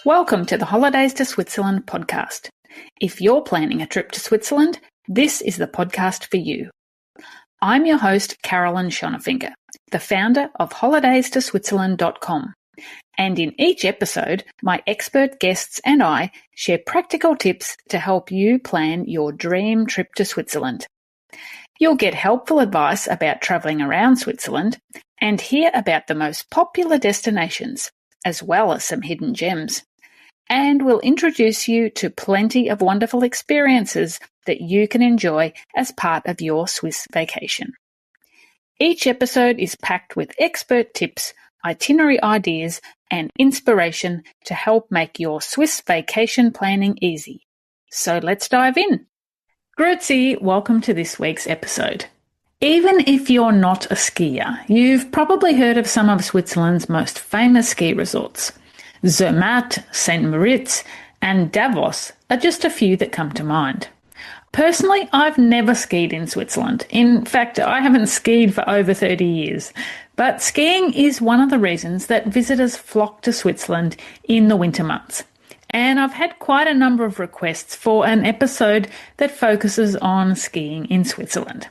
Welcome to the Holidays to Switzerland podcast. If you're planning a trip to Switzerland, this is the podcast for you. I'm your host, Carolyn Schonefinger, the founder of holidaystoswitzerland.com. And in each episode, my expert guests and I share practical tips to help you plan your dream trip to Switzerland. You'll get helpful advice about travelling around Switzerland and hear about the most popular destinations, as well as some hidden gems. And we'll introduce you to plenty of wonderful experiences that you can enjoy as part of your Swiss vacation. Each episode is packed with expert tips, itinerary ideas, and inspiration to help make your Swiss vacation planning easy. So let's dive in. Grüezi, welcome to this week's episode. Even if you're not a skier, you've probably heard of some of Switzerland's most famous ski resorts. Zermatt, St. Moritz, and Davos are just a few that come to mind. Personally, I've never skied in Switzerland. In fact, I haven't skied for over 30 years. But skiing is one of the reasons that visitors flock to Switzerland in the winter months. And I've had quite a number of requests for an episode that focuses on skiing in Switzerland.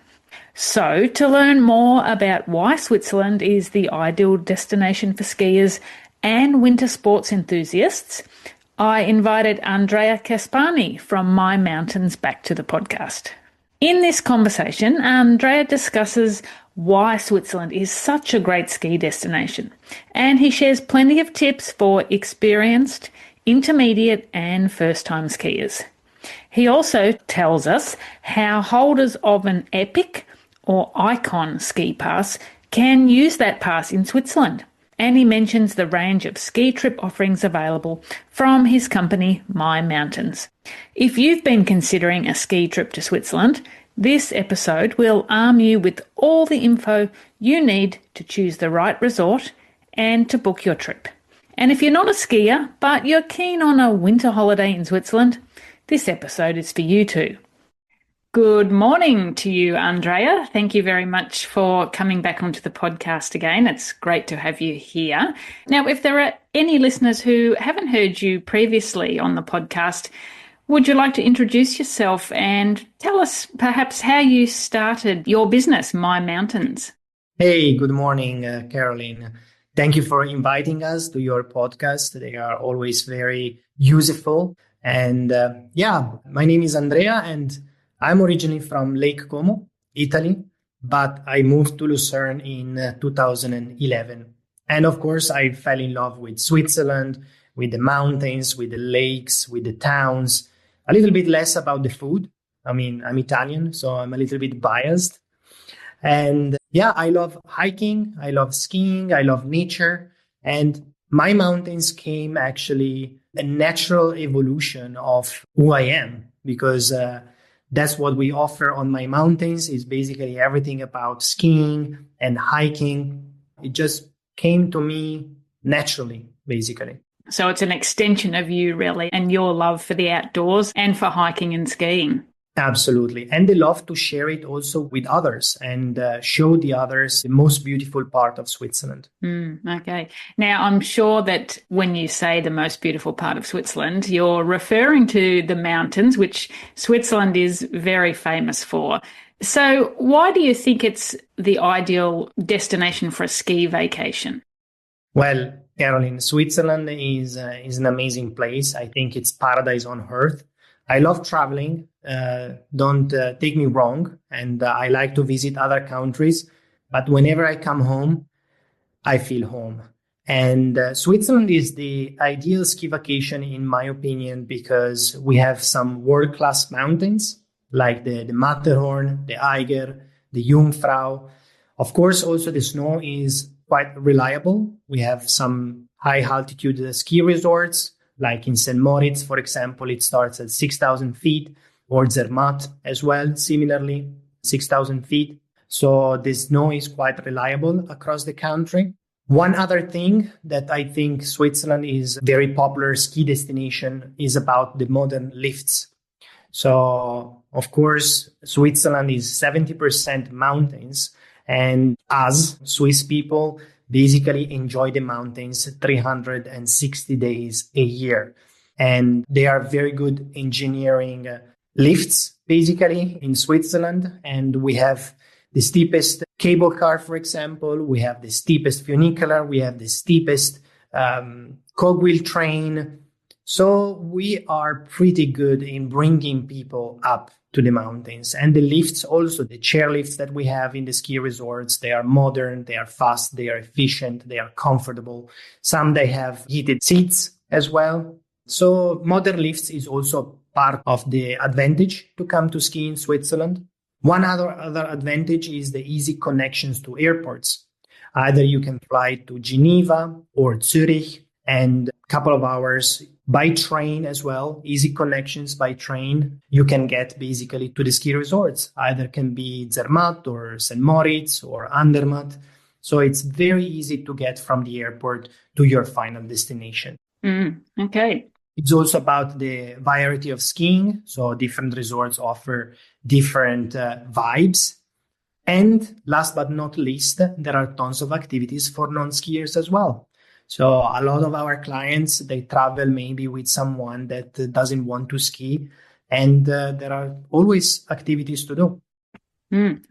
So, to learn more about why Switzerland is the ideal destination for skiers and winter sports enthusiasts, I invited Andrea Caspani from My Mountains back to the podcast. In this conversation, Andrea discusses why Switzerland is such a great ski destination, and he shares plenty of tips for experienced, intermediate and first-time skiers. He also tells us how holders of an epic or icon ski pass can use that pass in Switzerland. And he mentions the range of ski trip offerings available from his company, My Mountains. If you've been considering a ski trip to Switzerland, this episode will arm you with all the info you need to choose the right resort and to book your trip. And if you're not a skier, but you're keen on a winter holiday in Switzerland, this episode is for you too. Good morning to you, Andrea. Thank you very much for coming back onto the podcast again. It's great to have you here. Now, if there are any listeners who haven't heard you previously on the podcast, would you like to introduce yourself and tell us perhaps how you started your business, My Mountains? Hey, good morning, Caroline. Thank you for inviting us to your podcast. They are always very useful. And my name is Andrea and I'm originally from Lake Como, Italy, but I moved to Lucerne in 2011. And of course, I fell in love with Switzerland, with the mountains, with the lakes, with the towns, a little bit less about the food. I mean, I'm Italian, so I'm a little bit biased. And I love hiking, I love skiing, I love nature. And My Mountains came actually a natural evolution of who I am, because that's what we offer on My Mountains is basically everything about skiing and hiking. It just came to me naturally, basically. So it's an extension of you, really, and your love for the outdoors and for hiking and skiing. Absolutely. And they love to share it also with others and show the others the most beautiful part of Switzerland. Okay. Now, I'm sure that when you say the most beautiful part of Switzerland, you're referring to the mountains, which Switzerland is very famous for. So why do you think it's the ideal destination for a ski vacation? Well, Caroline, Switzerland is an amazing place. I think it's paradise on earth. I love traveling. Don't take me wrong. And I like to visit other countries. But whenever I come home, I feel home. And Switzerland is the ideal ski vacation, in my opinion, because we have some world-class mountains like the Matterhorn, the Eiger, the Jungfrau. Of course, also the snow is quite reliable. We have some high-altitude ski resorts, like in St. Moritz, for example, it starts at 6,000 feet, or Zermatt as well, similarly, 6,000 feet. So the snow is quite reliable across the country. One other thing that I think Switzerland is a very popular ski destination is about the modern lifts. So, of course, Switzerland is 70% mountains. And us, Swiss people, basically enjoy the mountains 360 days a year. And they are very good engineering lifts, basically, in Switzerland. And we have the steepest cable car, for example. We have the steepest funicular. We have the steepest cogwheel train. So we are pretty good in bringing people up to the mountains. And the lifts also, the chairlifts that we have in the ski resorts, they are modern, they are fast, they are efficient, they are comfortable. Some, they have heated seats as well. So modern lifts is also part of the advantage to come to ski in Switzerland. One other advantage is the easy connections to airports. Either you can fly to Geneva or Zurich and a couple of hours by train as well, easy connections by train. You can get basically to the ski resorts. Either can be Zermatt or St. Moritz or Andermatt. So it's very easy to get from the airport to your final destination. Okay. It's also about the variety of skiing. So different resorts offer different vibes. And last but not least, there are tons of activities for non-skiers as well. So a lot of our clients, they travel maybe with someone that doesn't want to ski. And there are always activities to do.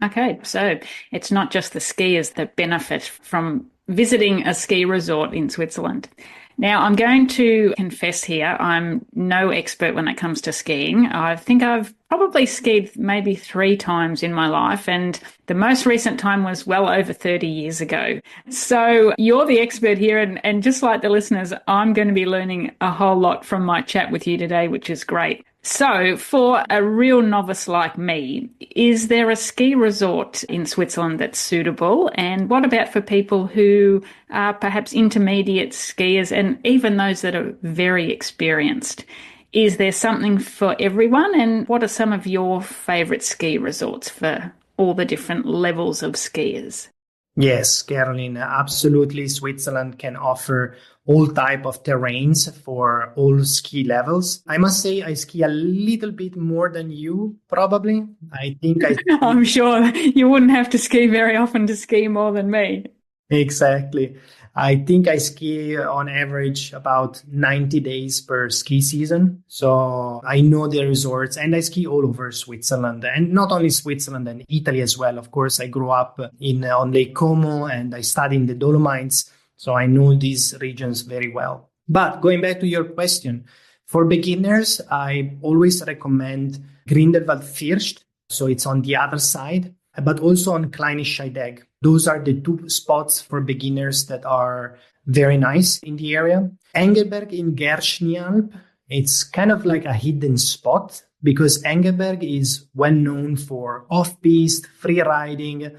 Okay, so it's not just the skiers that benefit from visiting a ski resort in Switzerland. Now, I'm going to confess here, I'm no expert when it comes to skiing. I think I've probably skied maybe 3 times in my life, and the most recent time was well over 30 years ago. So you're the expert here, and just like the listeners, I'm going to be learning a whole lot from my chat with you today, which is great. So for a real novice like me, is there a ski resort in Switzerland that's suitable? And what about for people who are perhaps intermediate skiers and even those that are very experienced? Is there something for everyone? And what are some of your favorite ski resorts for all the different levels of skiers? Yes, Caroline, absolutely. Switzerland can offer all type of terrains for all ski levels. I must say I ski a little bit more than you, probably. I'm sure you wouldn't have to ski very often to ski more than me. Exactly. I think I ski on average about 90 days per ski season. So I know the resorts and I ski all over Switzerland, and not only Switzerland and Italy as well. Of course, I grew up on Lake Como and I studied in the Dolomites. So I know these regions very well. But going back to your question, for beginners, I always recommend Grindelwald-First. So it's on the other side, but also on Kleine Scheidegg. Those are the 2 spots for beginners that are very nice in the area. Engelberg in Gerschnialp, it's kind of like a hidden spot because Engelberg is well known for off-piste, free riding.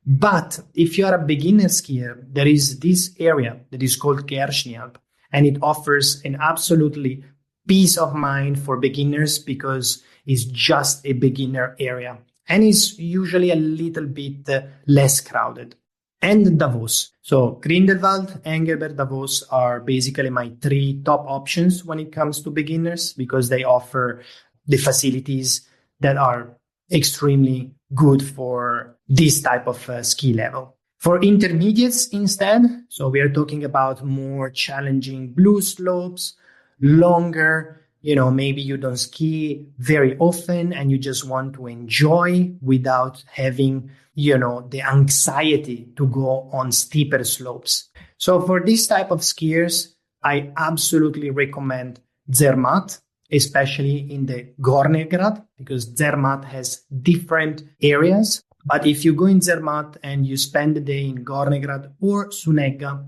But if you are a beginner skier, there is this area that is called Gerschnialp, and it offers an absolutely peace of mind for beginners because it's just a beginner area. And it's usually a little bit less crowded. And Davos. So Grindelwald, Engelberg, Davos are basically my 3 top options when it comes to beginners because they offer the facilities that are extremely good for this type of ski level. For intermediates instead, so we are talking about more challenging blue slopes, longer. Maybe you don't ski very often and you just want to enjoy without having, the anxiety to go on steeper slopes. So for this type of skiers, I absolutely recommend Zermatt, especially in the Gornergrad, because Zermatt has different areas. But if you go in Zermatt and you spend the day in Gornergrad or Sunegga,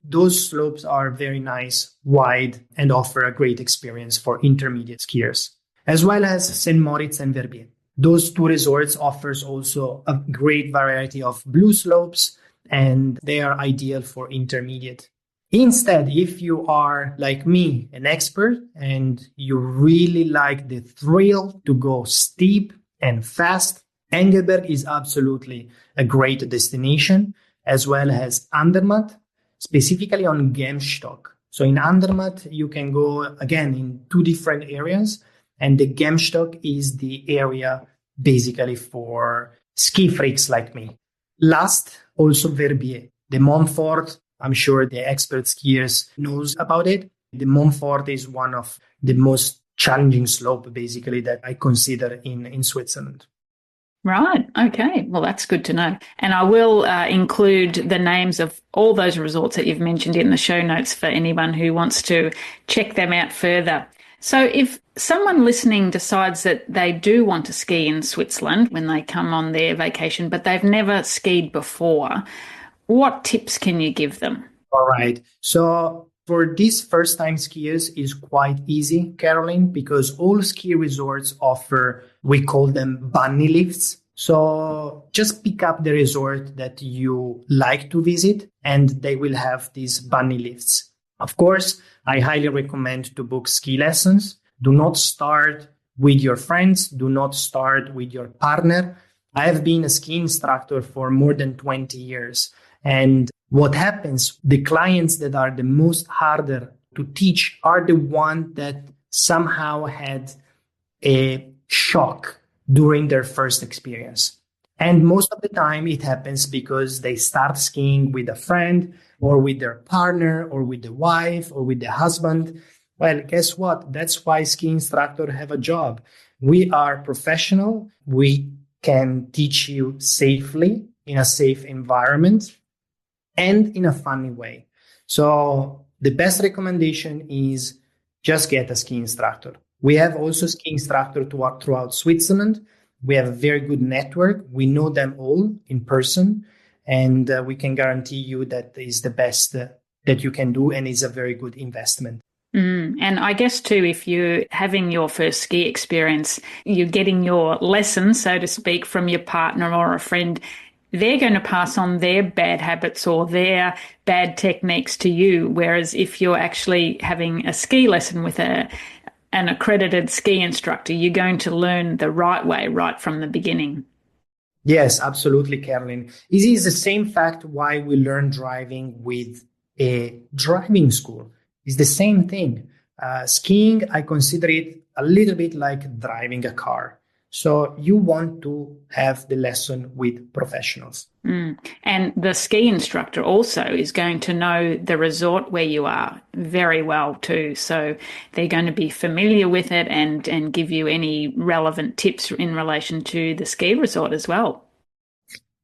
those slopes are very nice, wide, and offer a great experience for intermediate skiers, as well as St. Moritz and Verbier. Those 2 resorts offers also a great variety of blue slopes, and they are ideal for intermediate. Instead, if you are like me, an expert, and you really like the thrill to go steep and fast, Engelberg is absolutely a great destination, as well as Andermatt, specifically on Gemstock. So in Andermatt, you can go again in 2 different areas, and the Gemstock is the area basically for ski freaks like me. Last, also Verbier. The Montfort I'm sure the expert skiers knows about it. The Montfort is one of the most challenging slope, basically, that I consider in Switzerland. Right. Okay. Well, that's good to know. And I will include the names of all those resorts that you've mentioned in the show notes for anyone who wants to check them out further. So if someone listening decides that they do want to ski in Switzerland when they come on their vacation, but they've never skied before, what tips can you give them? All right. So for these first-time skiers is quite easy, Caroline, because all ski resorts offer, we call them bunny lifts. So just pick up the resort that you like to visit and they will have these bunny lifts. Of course, I highly recommend to book ski lessons. Do not start with your friends. Do not start with your partner. I have been a ski instructor for more than 20 years. And what happens, the clients that are the most harder to teach are the ones that somehow had a shock during their first experience. And most of the time it happens because they start skiing with a friend or with their partner or with the wife or with the husband. Well, guess what? That's why ski instructors have a job. We are professional. We can teach you safely in a safe environment and in a funny way. So the best recommendation is just get a ski instructor. We have also ski instructors throughout Switzerland. We have a very good network. We know them all in person, and we can guarantee you that is the best that you can do, and is a very good investment. And I guess too, if you're having your first ski experience, you're getting your lesson, so to speak, from your partner or a friend, they're going to pass on their bad habits or their bad techniques to you. Whereas if you're actually having a ski lesson with an accredited ski instructor, you're going to learn the right way right from the beginning. Yes, absolutely, Caroline. It is the same fact why we learn driving with a driving school. It's the same thing. Skiing, I consider it a little bit like driving a car. So you want to have the lesson with professionals. And the ski instructor also is going to know the resort where you are very well too. So they're going to be familiar with it and give you any relevant tips in relation to the ski resort as well.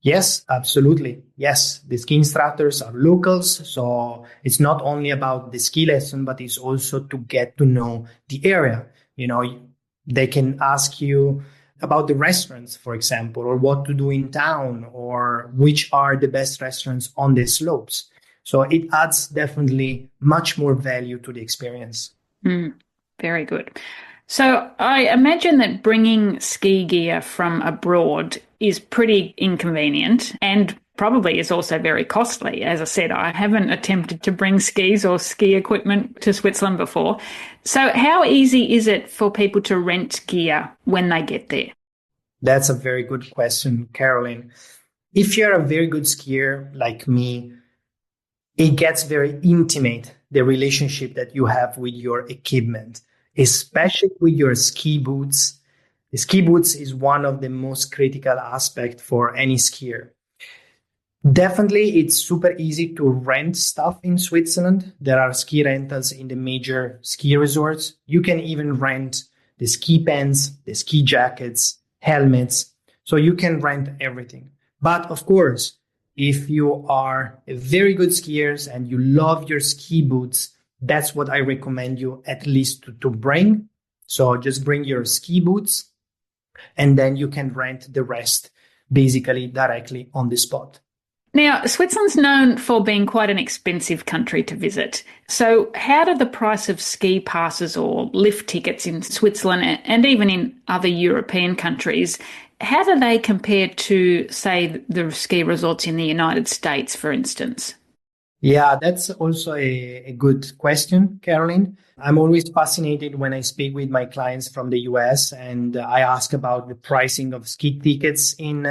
Yes, absolutely. Yes, the ski instructors are locals. So it's not only about the ski lesson, but it's also to get to know the area. You know, they can ask you about the restaurants, for example, or what to do in town, or which are the best restaurants on the slopes. So it adds definitely much more value to the experience. Very good. So I imagine that bringing ski gear from abroad is pretty inconvenient and probably is also very costly. As I said, I haven't attempted to bring skis or ski equipment to Switzerland before. So how easy is it for people to rent gear when they get there? That's a very good question, Caroline. If you're a very good skier like me, it gets very intimate, the relationship that you have with your equipment, especially with your ski boots. The ski boots is one of the most critical aspects for any skier. Definitely, it's super easy to rent stuff in Switzerland. There are ski rentals in the major ski resorts. You can even rent the ski pants, the ski jackets, helmets. So you can rent everything. But of course, if you are a very good skier and you love your ski boots, that's what I recommend you at least to bring. So just bring your ski boots and then you can rent the rest basically directly on the spot. Now, Switzerland's known for being quite an expensive country to visit. So how do the price of ski passes or lift tickets in Switzerland and even in other European countries, how do they compare to, say, the ski resorts in the United States, for instance? Yeah, that's also a good question, Caroline. I'm always fascinated when I speak with my clients from the US and I ask about the pricing of ski tickets in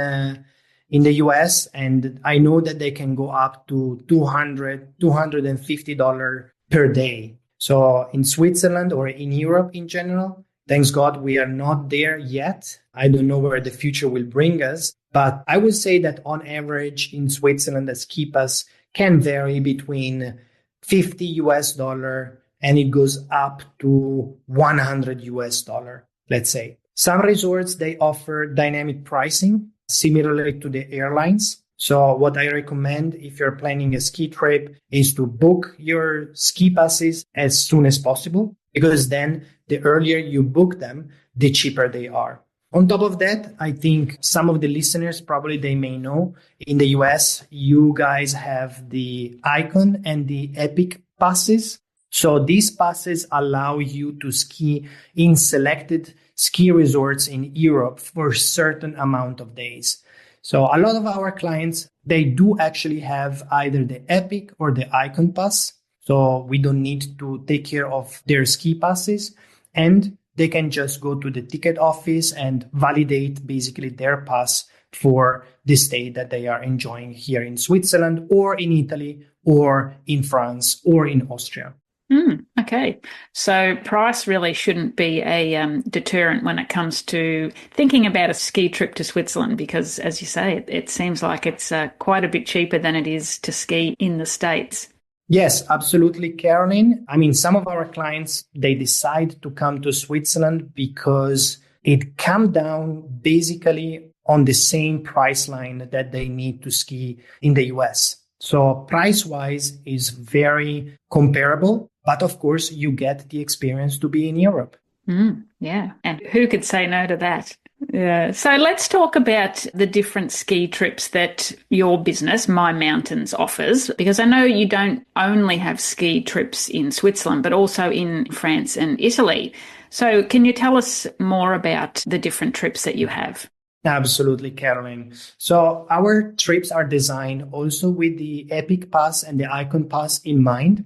the US, and I know that they can go up to $250 per day. So in Switzerland or in Europe in general, thanks God we are not there yet. I don't know where the future will bring us, but I would say that on average in Switzerland, a ski pass can vary between 50 US dollar and it goes up to 100 US dollar, let's say. Some resorts, they offer dynamic pricing, similarly to the airlines. So what I recommend if you're planning a ski trip is to book your ski passes as soon as possible, because then the earlier you book them, the cheaper they are. On top of that, I think some of the listeners, probably they may know, in the US, you guys have the Icon and the Epic passes. So these passes allow you to ski in selected ski resorts in Europe for a certain amount of days. So a lot of our clients, they do actually have either the Epic or the Icon pass. So we don't need to take care of their ski passes, and they can just go to the ticket office and validate basically their pass for the stay that they are enjoying here in Switzerland or in Italy or in France or in Austria. Okay. So price really shouldn't be a deterrent when it comes to thinking about a ski trip to Switzerland, because, as you say, it seems like it's quite a bit cheaper than it is to ski in the States. Yes, absolutely, Caroline. I mean, some of our clients, they decide to come to Switzerland because it comes down basically on the same price line that they need to ski in the US. So price-wise is very comparable, but of course you get the experience to be in Europe. Yeah, and who could say no to that? Yeah. So let's talk about the different ski trips that your business, My Mountains, offers, because I know you don't only have ski trips in Switzerland, but also in France and Italy. So can you tell us more about the different trips that you have? Absolutely, Caroline. So our trips are designed also with the Epic Pass and the Icon Pass in mind.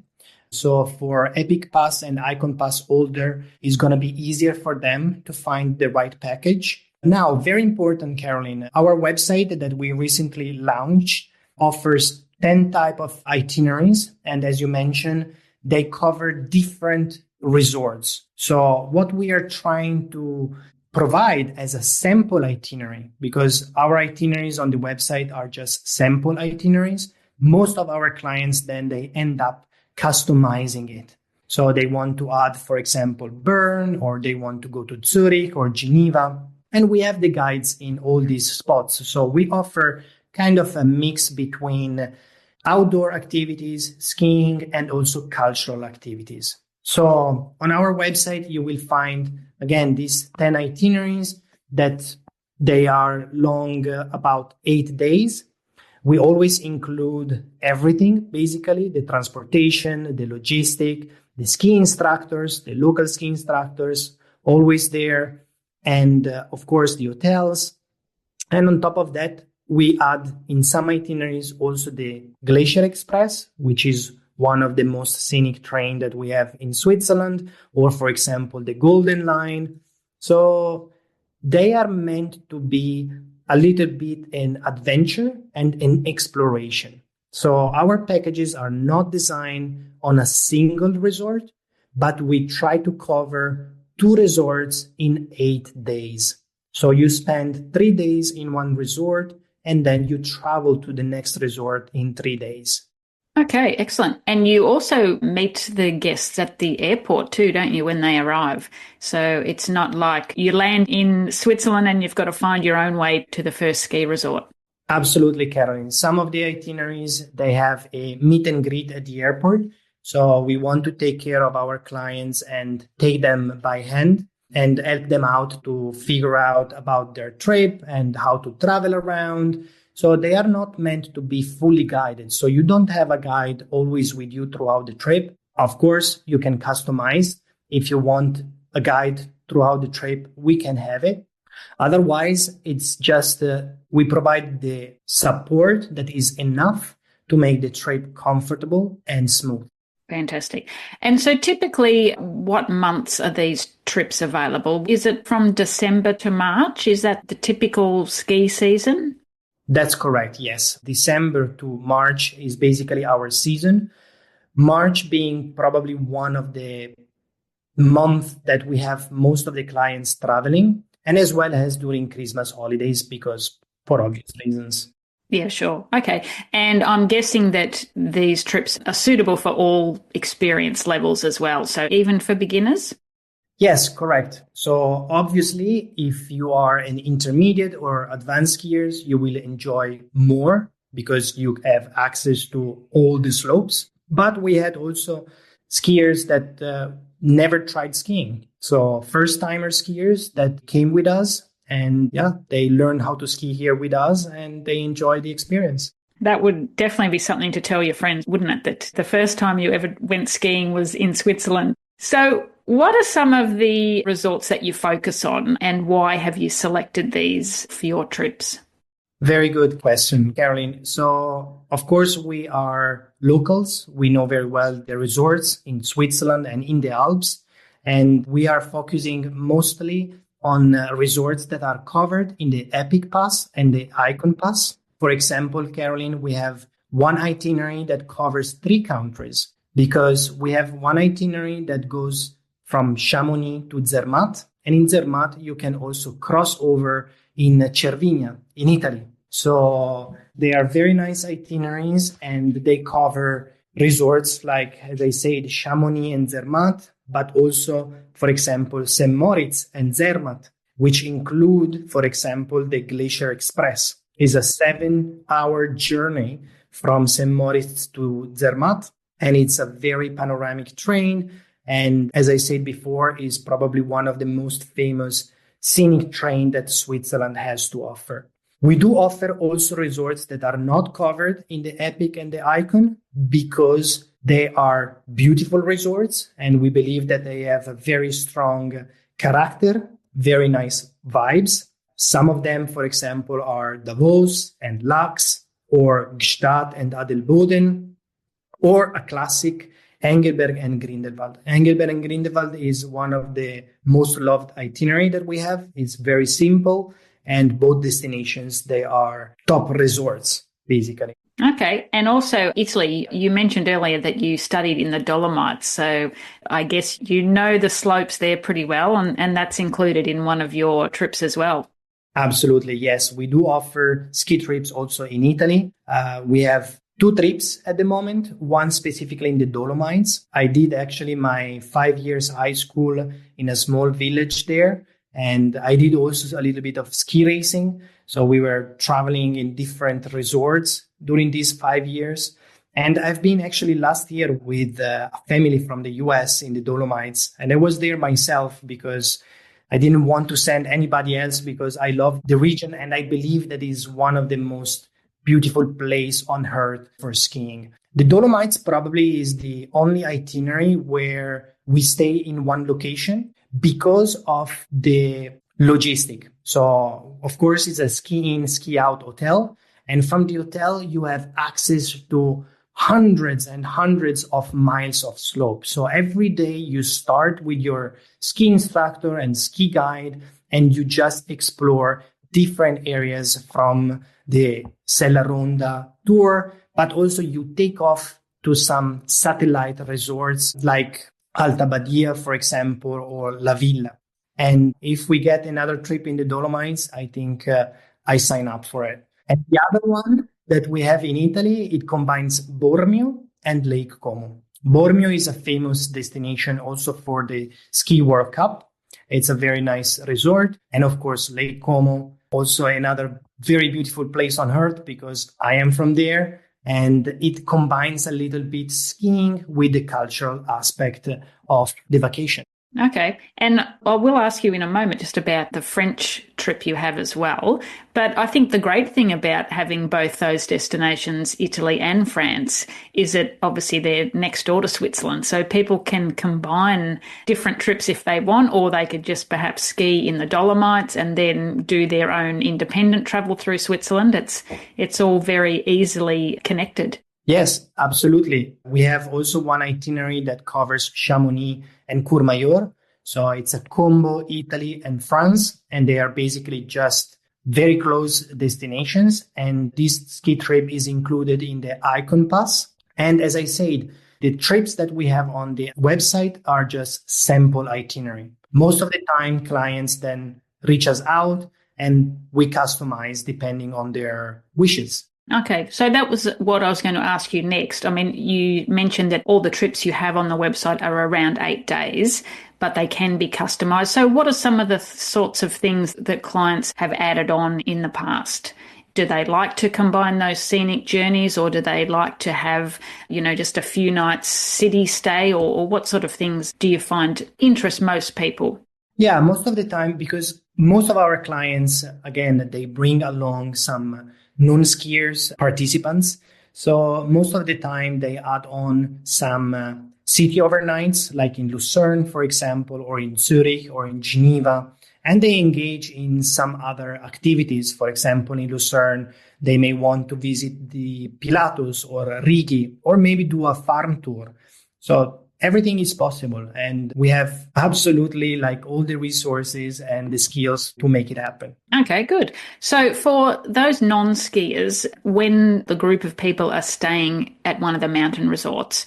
So for Epic Pass and Icon Pass holder, it's going to be easier for them to find the right package. Now, very important, Caroline, our website that we recently launched offers 10 type of itineraries. And as you mentioned, they cover different resorts. So what we are trying to provide as a sample itinerary, because our itineraries on the website are just sample itineraries. Most of our clients, then they end up customizing it. So they want to add, for example, Bern, or they want to go to Zurich or Geneva. And we have the guides in all these spots. So we offer kind of a mix between outdoor activities, skiing, and also cultural activities. So on our website, you will find, again, these 10 itineraries that they are long, about 8 days. We always include everything, basically, the transportation, the logistic, the ski instructors, the local ski instructors, always there. And of course, the hotels. And on top of that, we add in some itineraries also the Glacier Express, which is one of the most scenic train that we have in Switzerland, or for example, the Golden Line. So they are meant to be a little bit an adventure and an exploration. So our packages are not designed on a single resort, but we try to cover 2 resorts in 8 days. So you spend 3 days in one resort, and then you travel to the next resort in 3 days. Okay, excellent. And you also meet the guests at the airport too, don't you, when they arrive? So it's not like you land in Switzerland and you've got to find your own way to the first ski resort. Absolutely, Caroline. Some of the itineraries, they have a meet and greet at the airport. So we want to take care of our clients and take them by hand and help them out to figure out about their trip and how to travel around. So they are not meant to be fully guided. So you don't have a guide always with you throughout the trip. Of course, you can customize. If you want a guide throughout the trip, we can have it. Otherwise, it's just we provide the support that is enough to make the trip comfortable and smooth. Fantastic. And so typically, what months are these trips available? Is it from December to March? Is that the typical ski season? That's correct, yes. December to March is basically our season. March being probably one of the months that we have most of the clients traveling, and as well as during Christmas holidays, because for obvious reasons. Yeah, sure. Okay. And I'm guessing that these trips are suitable for all experience levels as well. So even for beginners? Yes, correct. So obviously, if you are an intermediate or advanced skiers, you will enjoy more because you have access to all the slopes. But we had also skiers that never tried skiing. So first timer skiers that came with us, and yeah, they learned how to ski here with us and they enjoy the experience. That would definitely be something to tell your friends, wouldn't it? That the first time you ever went skiing was in Switzerland. So, what are some of the resorts that you focus on, and why have you selected these for your trips? Very good question, Caroline. So, of course, we are locals. We know very well the resorts in Switzerland and in the Alps. And we are focusing mostly on resorts that are covered in the Epic Pass and the Icon Pass. For example, Caroline, we have one itinerary that covers 3 countries because we have one itinerary that goes from Chamonix to Zermatt. And in Zermatt, you can also cross over in Cervinia, in Italy. So they are very nice itineraries and they cover resorts like, as I said, Chamonix and Zermatt, but also, for example, St. Moritz and Zermatt, which include, for example, the Glacier Express. Is a 7-hour journey from St. Moritz to Zermatt, and it's a very panoramic train. And as I said before, is probably one of the most famous scenic train that Switzerland has to offer. We do offer also resorts that are not covered in the Epic and the Icon because they are beautiful resorts, and we believe that they have a very strong character, very nice vibes. Some of them, for example, are Davos and Lux, or Gstaad and Adelboden, or a classic Engelberg and Grindelwald. Engelberg and Grindelwald is one of the most loved itinerary that we have. It's very simple, and both destinations, they are top resorts, basically. Okay. And also Italy, you mentioned earlier that you studied in the Dolomites. So I guess you know the slopes there pretty well, and that's included in one of your trips as well. Absolutely, yes. We do offer ski trips also in Italy. We have 2 trips at the moment, one specifically in the Dolomites. I did actually my 5 years high school in a small village there. And I did also a little bit of ski racing. So we were traveling in different resorts during these 5 years. And I've been actually last year with a family from the US in the Dolomites. And I was there myself because I didn't want to send anybody else because I love the region and I believe that is one of the most beautiful place on earth for skiing. The Dolomites probably is the only itinerary where we stay in one location because of the logistic. So, of course, it's a ski in, ski out hotel. And from the hotel, you have access to hundreds and hundreds of miles of slope. So every day you start with your ski instructor and ski guide, and you just explore different areas from the Sella Ronda tour, but also you take off to some satellite resorts like Alta Badia, for example, or La Villa. And if we get another trip in the Dolomites, I think I sign up for it. And the other one that we have in Italy, it combines Bormio and Lake Como. Bormio is a famous destination also for the Ski World Cup. It's a very nice resort. And of course, Lake Como, also another very beautiful place on earth because I am from there. And it combines a little bit skiing with the cultural aspect of the vacation. Okay. And I will ask you in a moment just about the French trip you have as well. But I think the great thing about having both those destinations, Italy and France, is that obviously they're next door to Switzerland. So people can combine different trips if they want, or they could just perhaps ski in the Dolomites and then do their own independent travel through Switzerland. It's all very easily connected. Yes, absolutely. We have also one itinerary that covers Chamonix and Courmayeur. So it's a combo, Italy and France, and they are basically just very close destinations. And this ski trip is included in the Icon Pass. And as I said, the trips that we have on the website are just sample itinerary. Most of the time, clients then reach us out and we customize depending on their wishes. Okay, so that was what I was going to ask you next. I mean, you mentioned that all the trips you have on the website are around 8 days, but they can be customized. So what are some of the sorts of things that clients have added on in the past? Do they like to combine those scenic journeys, or do they like to have, just a few nights city stay, or what sort of things do you find interest most people? Yeah, most of the time, because most of our clients, again, they bring along some non-skiers participants. So most of the time they add on some city overnights, like in Lucerne, for example, or in Zurich or in Geneva. And they engage in some other activities. For example, in Lucerne, they may want to visit the Pilatus or Rigi, or maybe do a farm tour. So everything is possible. And we have absolutely like all the resources and the skills to make it happen. Okay, good. So for those non-skiers, when the group of people are staying at one of the mountain resorts,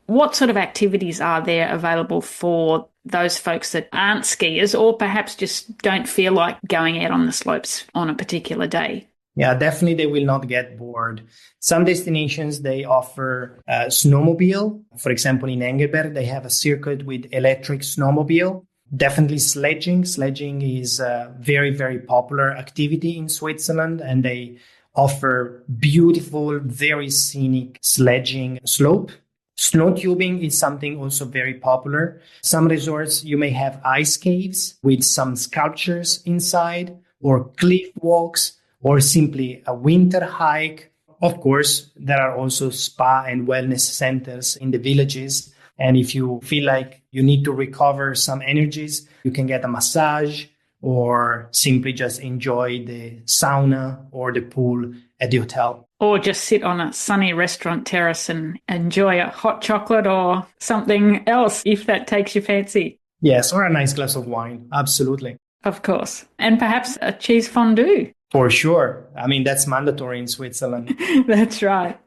what sort of activities are there available for those folks that aren't skiers, or perhaps just don't feel like going out on the slopes on a particular day? Yeah, definitely they will not get bored. Some destinations, they offer snowmobile. For example, in Engelberg, they have a circuit with electric snowmobile. Definitely sledging. Sledging is a very, very popular activity in Switzerland, and they offer beautiful, very scenic sledging slope. Snow tubing is something also very popular. Some resorts, you may have ice caves with some sculptures inside, or cliff walks, or simply a winter hike. Of course, there are also spa and wellness centers in the villages. And if you feel like you need to recover some energies, you can get a massage or simply just enjoy the sauna or the pool at the hotel. Or just sit on a sunny restaurant terrace and enjoy a hot chocolate or something else if that takes your fancy. Yes, or a nice glass of wine. Absolutely. Of course. And perhaps a cheese fondue. For sure. I mean, that's mandatory in Switzerland. That's right.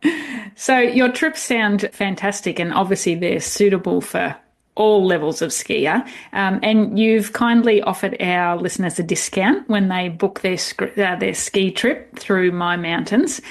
So your trips sound fantastic, and obviously they're suitable for all levels of skier. And you've kindly offered our listeners a discount when they book their ski trip through My Mountains.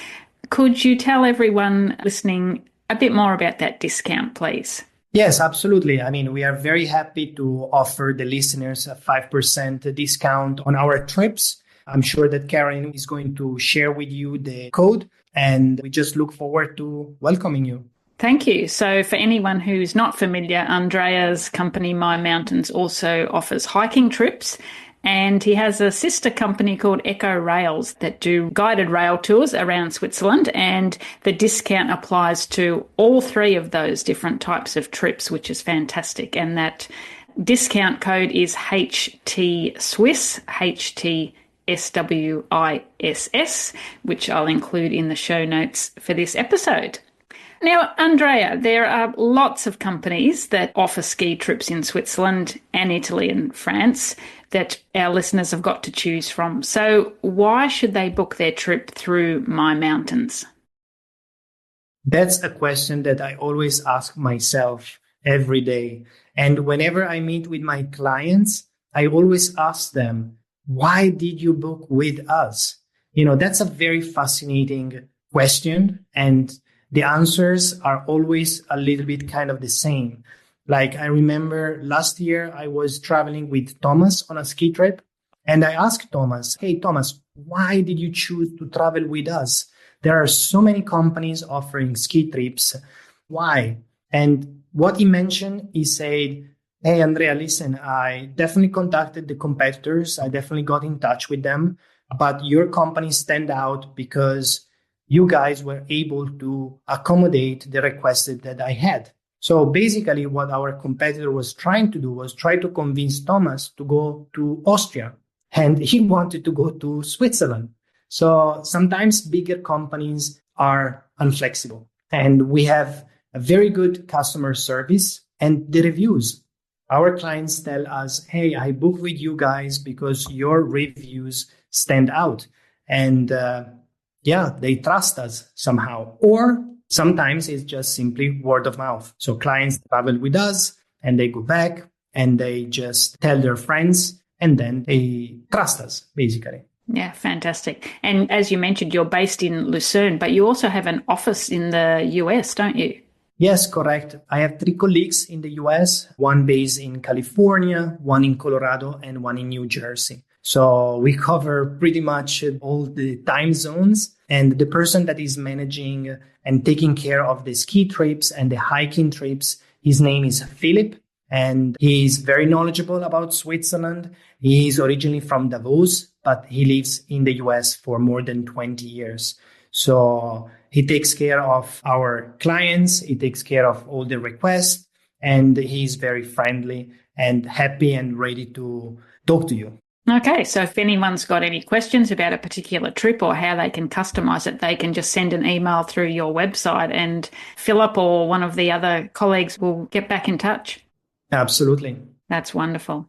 Could you tell everyone listening a bit more about that discount, please? Yes, absolutely. I mean, we are very happy to offer the listeners a 5% discount on our trips. I'm sure that Karen is going to share with you the code, and we just look forward to welcoming you. Thank you. So for anyone who's not familiar, Andrea's company, My Mountains, also offers hiking trips, and he has a sister company called Echo Rails that do guided rail tours around Switzerland, and the discount applies to all three of those different types of trips, which is fantastic. And that discount code is HTSwiss, HTSWISS, which I'll include in the show notes for this episode. Now, Andrea, there are lots of companies that offer ski trips in Switzerland and Italy and France that our listeners have got to choose from. So why should they book their trip through My Mountains? That's a question that I always ask myself every day. And whenever I meet with my clients, I always ask them, why did you book with us? That's a very fascinating question. And the answers are always a little bit kind of the same. Like I remember last year, I was traveling with Thomas on a ski trip. And I asked Thomas, hey, Thomas, why did you choose to travel with us? There are so many companies offering ski trips. Why? And what he mentioned, he said, hey, Andrea, listen, I definitely contacted the competitors. I definitely got in touch with them. But your company stand out because you guys were able to accommodate the requests that I had. So basically what our competitor was trying to do was try to convince Thomas to go to Austria. And he wanted to go to Switzerland. So sometimes bigger companies are inflexible. And we have a very good customer service and the reviews. Our clients tell us, hey, I booked with you guys because your reviews stand out. And they trust us somehow. Or sometimes it's just simply word of mouth. So clients travel with us and they go back and they just tell their friends and then they trust us, basically. Yeah, fantastic. And as you mentioned, you're based in Lucerne, but you also have an office in the US, don't you? Yes, correct. I have 3 colleagues in the US, one based in California, one in Colorado, and one in New Jersey. So we cover pretty much all the time zones. And the person that is managing and taking care of the ski trips and the hiking trips, his name is Philip. And he is very knowledgeable about Switzerland. He is originally from Davos, but he lives in the US for more than 20 years. So he takes care of our clients. He takes care of all the requests, and he's very friendly and happy and ready to talk to you. Okay, so if anyone's got any questions about a particular trip or how they can customize it, they can just send an email through your website and Philip or one of the other colleagues will get back in touch. Absolutely. That's wonderful.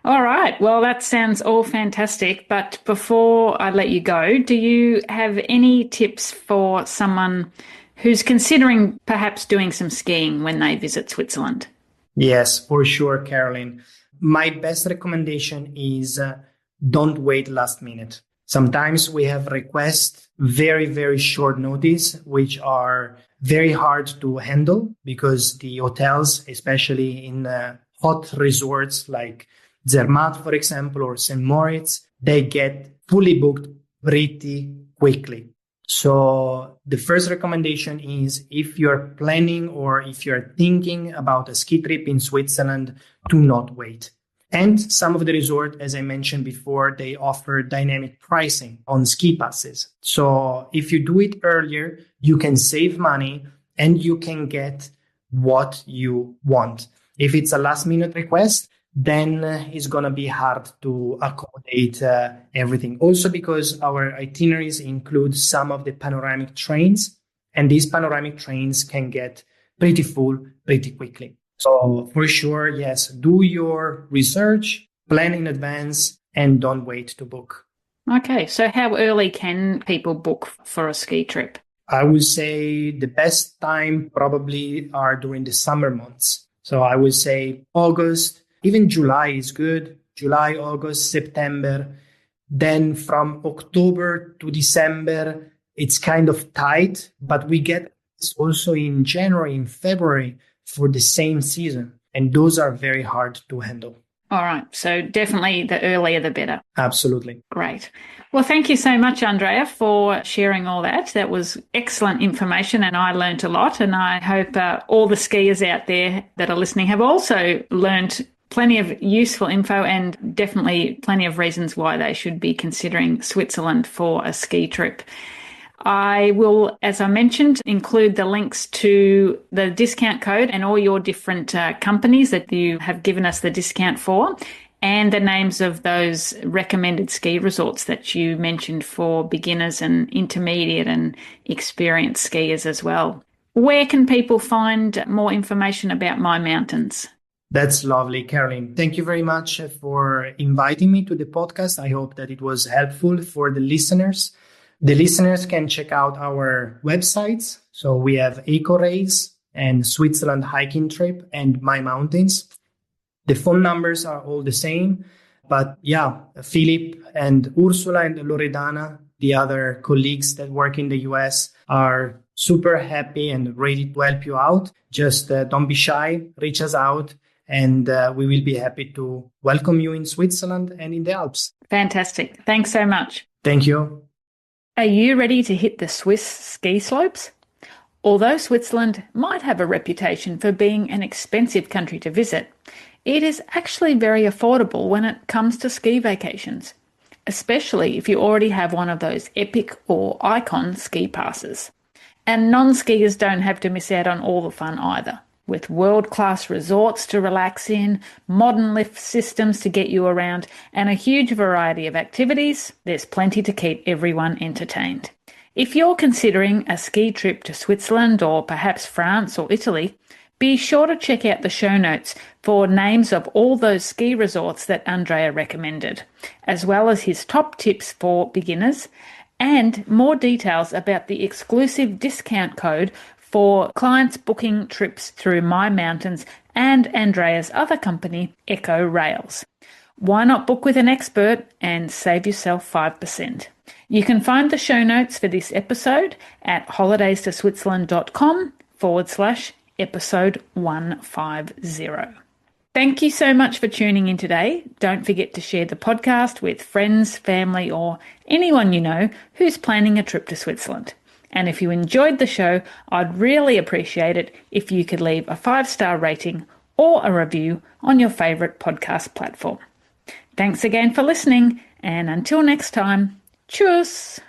All right. Well, that sounds all fantastic. But before I let you go, do you have any tips for someone who's considering perhaps doing some skiing when they visit Switzerland? Yes, for sure, Caroline. My best recommendation is don't wait last minute. Sometimes we have requests very, very short notice, which are very hard to handle because the hotels, especially in hot resorts like Zermatt, for example, or St. Moritz, they get fully booked pretty quickly. So the first recommendation is if you're planning or if you're thinking about a ski trip in Switzerland, do not wait. And some of the resorts, as I mentioned before, they offer dynamic pricing on ski passes. So if you do it earlier, you can save money and you can get what you want. If it's a last minute request, then it's going to be hard to accommodate everything. Also because our itineraries include some of the panoramic trains, and these panoramic trains can get pretty full pretty quickly. So for sure, yes, do your research, plan in advance, and don't wait to book. Okay, so how early can people book for a ski trip? I would say the best time probably are during the summer months. So I would say August, even July is good. July, August, September. Then from October to December, it's kind of tight, but we get this also in January, in February for the same season. And those are very hard to handle. All right. So definitely the earlier, the better. Absolutely. Great. Well, thank you so much, Andrea, for sharing all that. That was excellent information and I learned a lot. And I hope all the skiers out there that are listening have also learned plenty of useful info and definitely plenty of reasons why they should be considering Switzerland for a ski trip. I will, as I mentioned, include the links to the discount code and all your different companies that you have given us the discount for, and the names of those recommended ski resorts that you mentioned for beginners and intermediate and experienced skiers as well. Where can people find more information about My Mountains? That's lovely, Caroline. Thank you very much for inviting me to the podcast. I hope that it was helpful for the listeners. The listeners can check out our websites. So we have Eco Race and Switzerland Hiking Trip and My Mountains. The phone numbers are all the same. But yeah, Philip and Ursula and Loredana, the other colleagues that work in the US, are super happy and ready to help you out. Just don't be shy, reach us out, and we will be happy to welcome you in Switzerland and in the Alps. Fantastic. Thanks so much. Thank you. Are you ready to hit the Swiss ski slopes? Although Switzerland might have a reputation for being an expensive country to visit, it is actually very affordable when it comes to ski vacations, especially if you already have one of those epic or icon ski passes. And non-skiers don't have to miss out on all the fun either. With world-class resorts to relax in, modern lift systems to get you around, and a huge variety of activities, there's plenty to keep everyone entertained. If you're considering a ski trip to Switzerland or perhaps France or Italy, be sure to check out the show notes for names of all those ski resorts that Andrea recommended, as well as his top tips for beginners, and more details about the exclusive discount code for clients booking trips through My Mountains and Andrea's other company, Eco Rails. Why not book with an expert and save yourself 5%? You can find the show notes for this episode at holidaystoswitzerland.com/episode 150. Thank you so much for tuning in today. Don't forget to share the podcast with friends, family, or anyone you know who's planning a trip to Switzerland. And if you enjoyed the show, I'd really appreciate it if you could leave a 5-star rating or a review on your favourite podcast platform. Thanks again for listening, and until next time, tschüss!